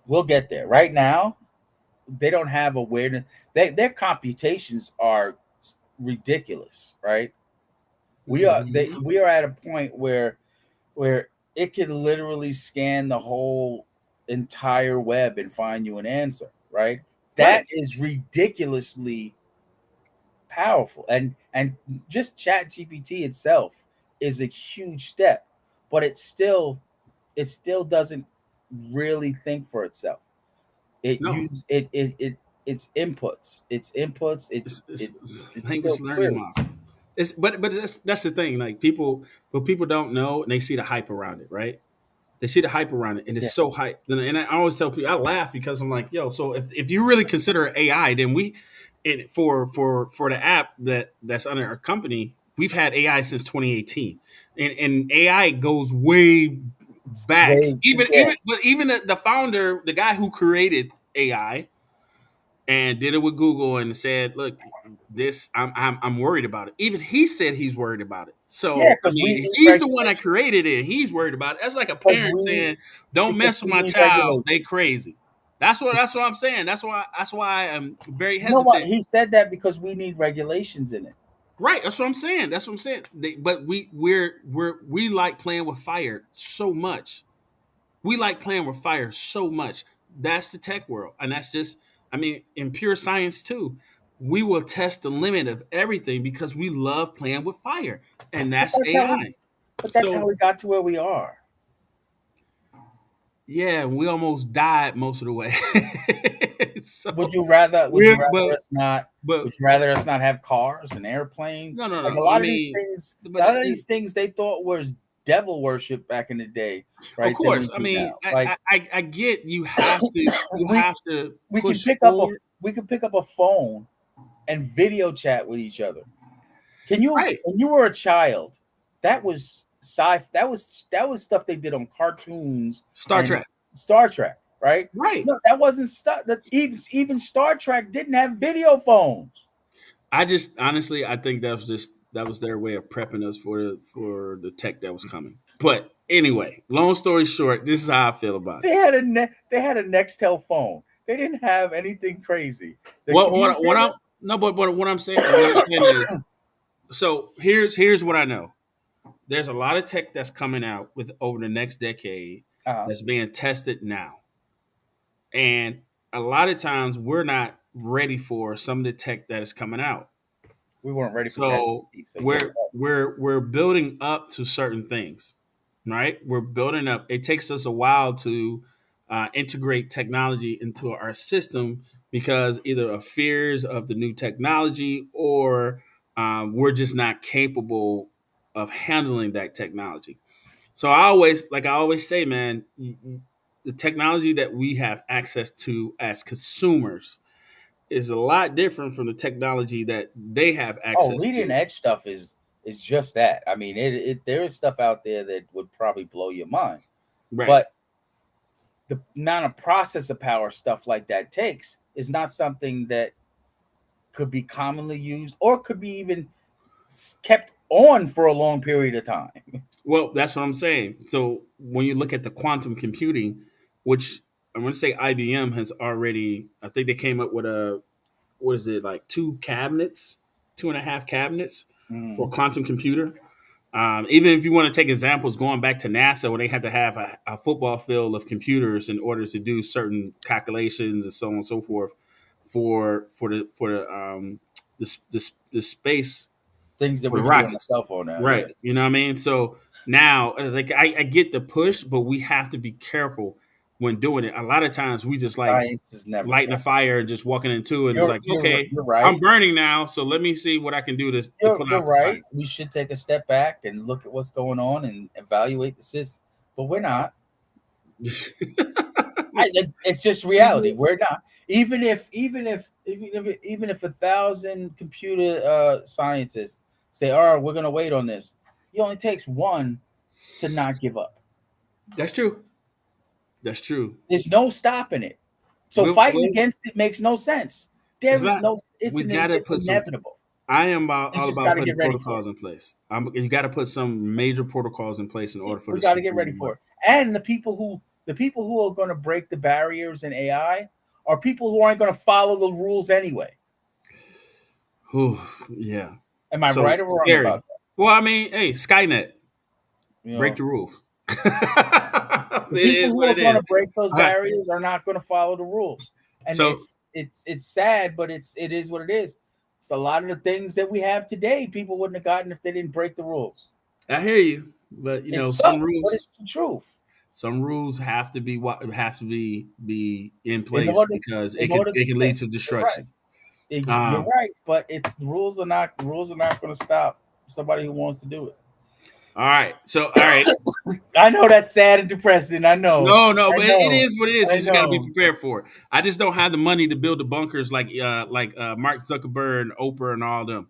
We'll get there. Right now, they don't have awareness. Their computations are ridiculous, right? Mhm. We are at a point where it can literally scan the whole entire web and find you an answer, right? Right. That is ridiculously powerful, and just Chat GPT itself is a huge step, but it still doesn't really think for itself. It No, use it its inputs it language still learning queries. model. It's but that's the thing. Like people don't know, and they see the hype around it, right? They see the hype around it, and it's Yeah, so hype. And I always tell people, I laugh because I'm like, yo, so if you really consider AI, then for the app that's under our company, we've had AI since 2018, and AI goes way it's back. way yeah. Even the founder, the guy who created AI, and did it with Google and said, "Look, this I'm worried about it." Even he said he's worried about it. Yeah, So I because we mean, need he's the one that regulation. created it. He's worried about it. That's like a Because parent we saying, "Don't because mess with we my need child. regulation. They crazy." That's what I'm saying. That's why I'm very You know what? hesitant. He said that because we need regulations in it. Right. That's what I'm saying. That's what I'm saying. But we like playing with fire so much. We like playing with fire so much. That's the tech world. And that's just, I mean, in pure science too. We will test the limit of everything because we love playing with fire. And But that's that's how we AI. but that's how So we got to where we are. yeah, we almost died most of the way. Would So you rather would you we're rather us not but would you rather us not have cars and airplanes? Like a I lot of these mean, things a but lot of these things they thought was devil worship back in the day, of right? Then we course, I do mean, now. Like I get you we have to we can push pick up a forward. we can pick up a phone and video chat with each other. Can you Right. when you were a child, that was stuff they did on cartoons Star and Trek. Star Trek, right? Right. No, that wasn't stuff that even Star Trek didn't have video phones. I just honestly, I think that was their way of prepping us for the tech that was coming. But anyway, long story short, this is how I feel about it. They had a Nextel phone. They didn't have anything crazy. The What communicator, I'm no, but what I'm saying is, so here's what I know. There's a lot of tech that's coming out with over the next decade uh, that's being tested now, and a lot of times we're not ready for some of the tech that is coming out. we weren't ready for So ChatGPT. So yeah, we're building up to certain things, right? We're building up. It takes us a while to integrate technology into our system because either of fears of the new technology or we're just not capable of handling that technology. So I always say, man, the technology that we have access to as consumers is a lot different from the technology that they have oh, access leading to. edge stuff is just that. I mean, there is stuff out there that would probably blow your mind, Right. but the amount of processor power stuff like that takes is not something that could be commonly used or could be even kept on for a long period of time. Well, that's what I'm saying. So when you look at the quantum computing, which I'm going to say IBM has already, I think they came up with what is it, like two cabinets, two and a half cabinets for a Mhm. quantum computer. Even if you want to take examples going back to NASA, where they had to have a football field of computers in order to do certain calculations and so on and so forth for the space Things that for we the can do on a rockets, cell phone now. Yeah, right? You know what I mean? So now, like, I get the push, but we have to be careful when doing it. A lot of times, we just like science is never lighting a done. fire and just walking into it, and it's You're like, you're okay, you're I'm right. burning now, so let me see what I can do to You're put you're out the right. We should take a step back and look at what's going on and evaluate the system. But we're not. fire. It's just reality. We're not. Even if 1,000 computer scientists say, "All right, we're going to wait on this," it only takes one to not give up. That's true. That's true. There's no stopping it. So fighting We'll, against it makes no sense. it's There is not. no. We gotta It's put some. inevitable. I am about It's all just got about to putting get ready for protocols it. in place. You got to put some major protocols in place in order for We the got to system get ready to for work. it. And the people who are going to break the barriers in AI are people who aren't going to follow the rules anyway. Whew, yeah. Am I So right or wrong scary. about that? Well, I mean, hey, Skynet, You break know, the rules. the It people is who what are it going is. to break those All right. barriers are not going to follow the rules, and So it's sad, but it is what it is. It's a lot of the things that we have today. People wouldn't have gotten if they didn't break the rules. I hear you, but It some sucks, but rules, it's the truth. have to be be in In place order, because in order it to can get, lead to you're right. destruction. You're Um, right, but rules are not going to stop somebody who wants to do it. all right, so all right, I know that's sad and depressing. I know. no, I but it know. is what it is. You I just got to be know. prepared for it. I just don't have the money to build the bunkers like Mark Zuckerberg and Oprah and all them.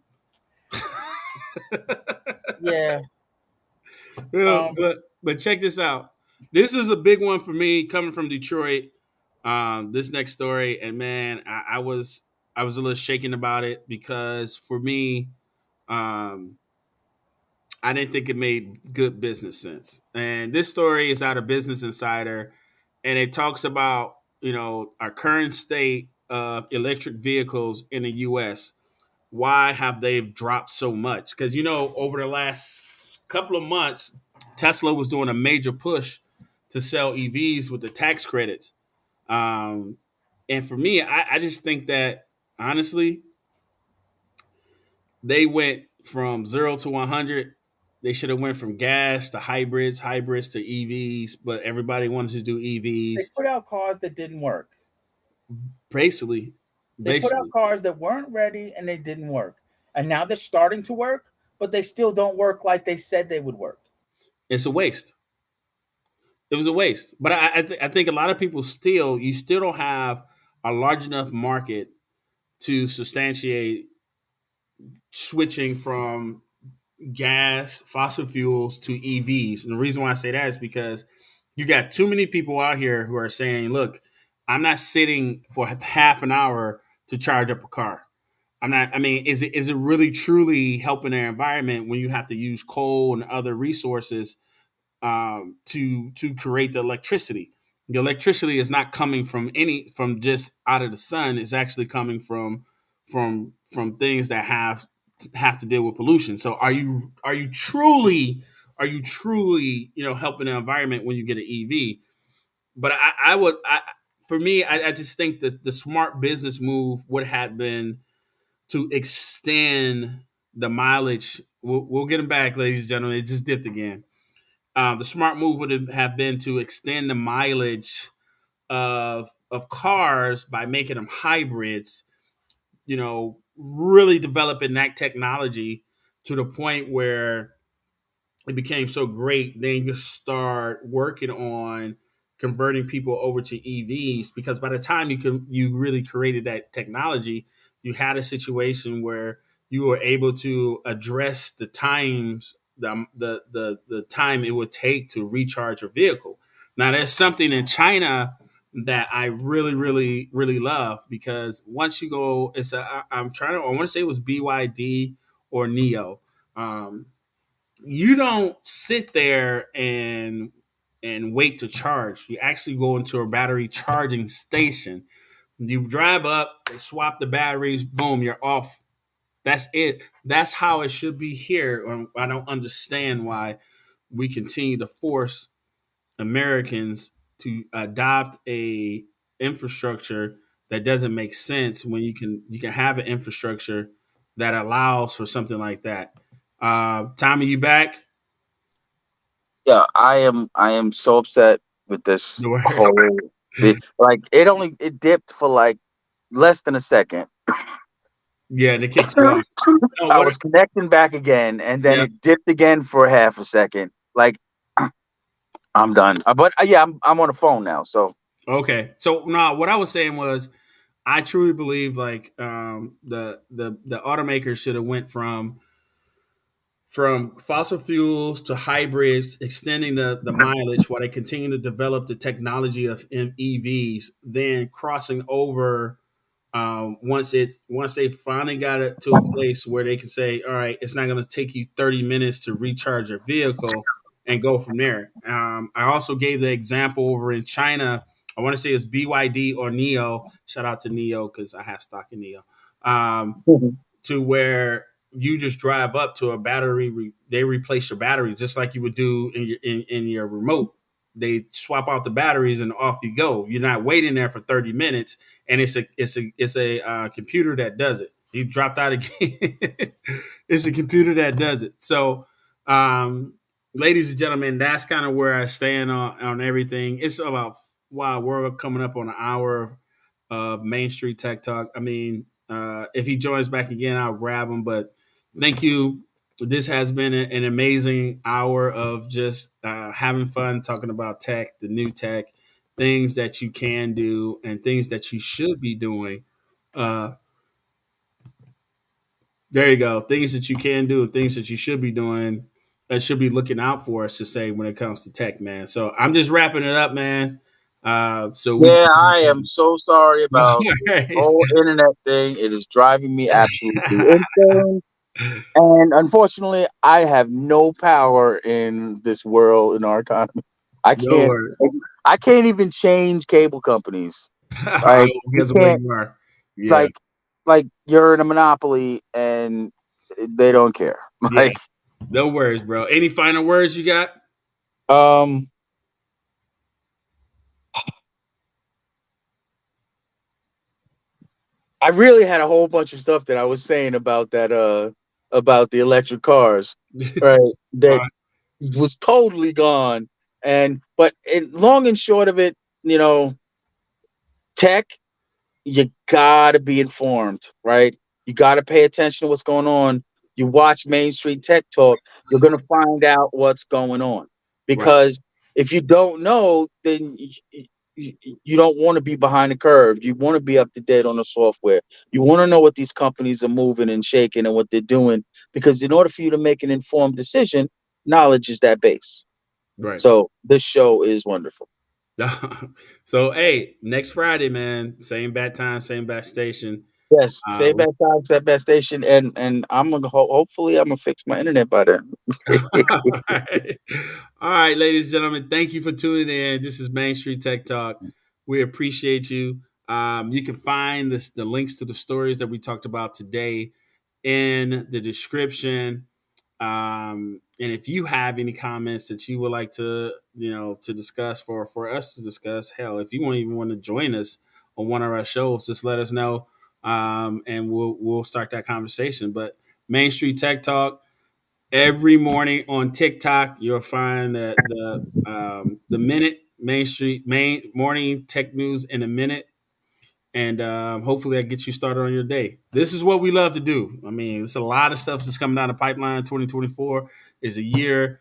Yeah. Yeah, Um. but check this out. This is a big one for me coming from Detroit. This next story, and man, I was a little shaken about it because for me, um, I didn't think it made good business sense. And this story is out of Business Insider, and it talks about our current state of electric vehicles in the U.S. Why have they dropped so much? Because over the last couple of months, Tesla was doing a major push to sell EVs with the tax credits. Um, and for me, I just think that honestly, they went from 0 to 100. They should have went from gas to hybrids, hybrids to EVs, but everybody wanted to do They EVs. put out cars that didn't work. Basically, They put out basically, cars that weren't ready and they didn't work. And now they're starting to work, but they still don't work like they said they would work. it's a waste. It was a waste. But I think a lot of people you still don't have a large enough market to substantiate switching from gas, fossil fuels to EVs. And the reason why I say that is because you got too many people out here who are saying, look, I'm not sitting for half an hour to charge up a car. I'm not, I mean, is it really truly helping their environment when you have to use coal and other resources to create the electricity? The electricity is not coming from just out of the sun. It's actually coming from things that have to deal with pollution. So are you truly helping the environment when you get an EV? But I would for me I just think that the smart business move would have been to extend the mileage. We'll get them back, ladies and gentlemen. It just dipped again. The smart move would have been to extend the mileage of cars by making them hybrids. Really developing that technology to the point where it became so great. Then you start working on converting people over to EVs because by the time you really created that technology, you had a situation where you were able to address the times the time it would take to recharge a vehicle. Now there's something in China that I really really love because once you go, I'm trying to I want to say it was BYD or Neo. Um, you don't sit there and wait to charge. You actually go into a battery charging station. You drive up, they swap the batteries, boom, you're off. That's it. That's how it should be here. I don't understand why we continue to force Americans to adopt a infrastructure that doesn't make sense when you can have an infrastructure that allows for something like that. Tommy, you back? Yeah, I am so upset with this The word. whole like it dipped for like less than a second. Yeah, and it kicks you off. No, I what? was connecting back again and then Yeah. it dipped again for half a second. Like I'm done. But yeah, I'm on the phone now. So Okay. So no, what I was saying was, I truly believe like the automakers should have went from fossil fuels to hybrids, extending the mileage while they continue to develop the technology of EVs, then crossing over once they finally got it to a place where they can say, all right, it's not going to take you 30 minutes to recharge your vehicle and go from there. I also gave the example over in China. I want to say it's BYD or Neo. Shout out to Neo because I have stock in Neo. Mhm. To where you just drive up to a battery, they replace your battery just like you would do in your remote. They swap out the batteries and off you go. You're not waiting there for 30 minutes, and it's a computer that does it. He dropped out again. It's the computer that does it. So, ladies and gentlemen, that's kind of where I stand on everything. It's about, wow, we're coming up on an hour of Main Street Tech Talk. I mean, if he joins back again, I'll grab him. But thank you. This has been an amazing hour of just having fun talking about tech, the new tech, things that you can do, and things that you should be doing. Uh, there you go. Things that you can do and things that you should be doing that should be looking out for us to say when it comes to tech, man. So I'm just wrapping it up, man. So we Yeah, I am so sorry about all this right. whole internet thing. It is driving me absolutely insane. And unfortunately, I have no power in this world in our economy. I No can't. worries. I can't even change cable companies. Oh, Like you because of where can't. you are. Yeah. Like you're in a monopoly and they don't care. Yeah. Like No worries, bro. Any final words you got? um, I really had a whole bunch of stuff that I was saying about the electric cars, right? All That right. was totally gone. And but long and short of it, you know, tech, you gotta be informed, right? You gotta pay attention to what's going on. You watch Main Street Tech Talk, you're gonna find out what's going on. Right. Because if you don't know, then you don't want to be behind the curve. You want to be up to date on the software. You want to know what these companies are moving and shaking and what they're doing. Because in order for you to make an informed decision, knowledge is that base. Right. So this show is wonderful. So hey, next Friday, man, same bat time, same bat station. Yes, Uh, save that time, set that station, and I'm gonna hopefully I'm gonna fix my internet by then. all right. All right, ladies and gentlemen, thank you for tuning in. This is Main Street Tech Talk. We appreciate you. You can find the links to the stories that we talked about today in the description. And if you have any comments that you would like to discuss for us to discuss, hell, if you want even want to join us on one of our shows, just let us know, and we'll start that conversation. But Main Street Tech Talk every morning on TikTok, you'll find the minute Main Street main morning tech news in a minute, and hopefully that gets you started on your day. This is what we love to do. I mean, it's a lot of stuff that's coming down the pipeline. 2024 is a year.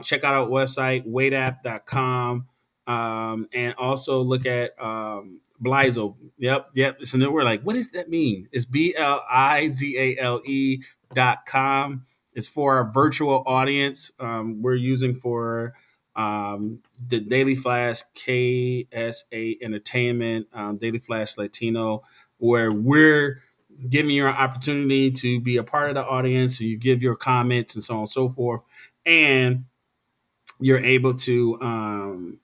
Check out our website, waitapp.com, and also look at Blizel. Yep. It's a new word. Like, what does that mean? It's BLIZALE.com. It's for our virtual audience. We're using for the Daily Flash KSA Entertainment, Daily Flash Latino, where we're giving you an opportunity to be a part of the audience. So you give your comments and so on and so forth, and you're able to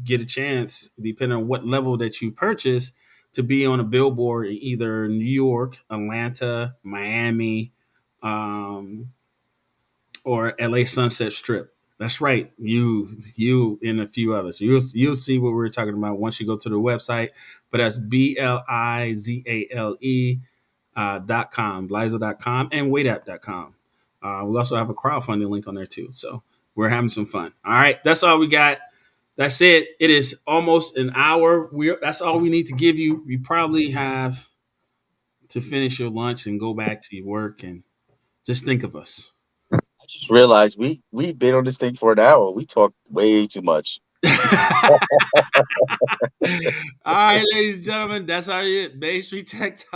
get a chance, depending on what level that you purchase, to be on a billboard in either New York, Atlanta, Miami, um, or LA Sunset Strip. That's right. You and a few others. You'll see what we're talking about once you go to the website. But that's BLIZALE .com, and waitapp.com. We also have a crowdfunding link on there too. So we're having some fun. All right. That's all we got. That's it. It is almost an hour. That's all we need to give you. You probably have to finish your lunch and go back to your work and just think of us. I just realized we've been on this thing for an hour. We talked way too much. All right, ladies and gentlemen, that's how it. Main Street Tech Talk.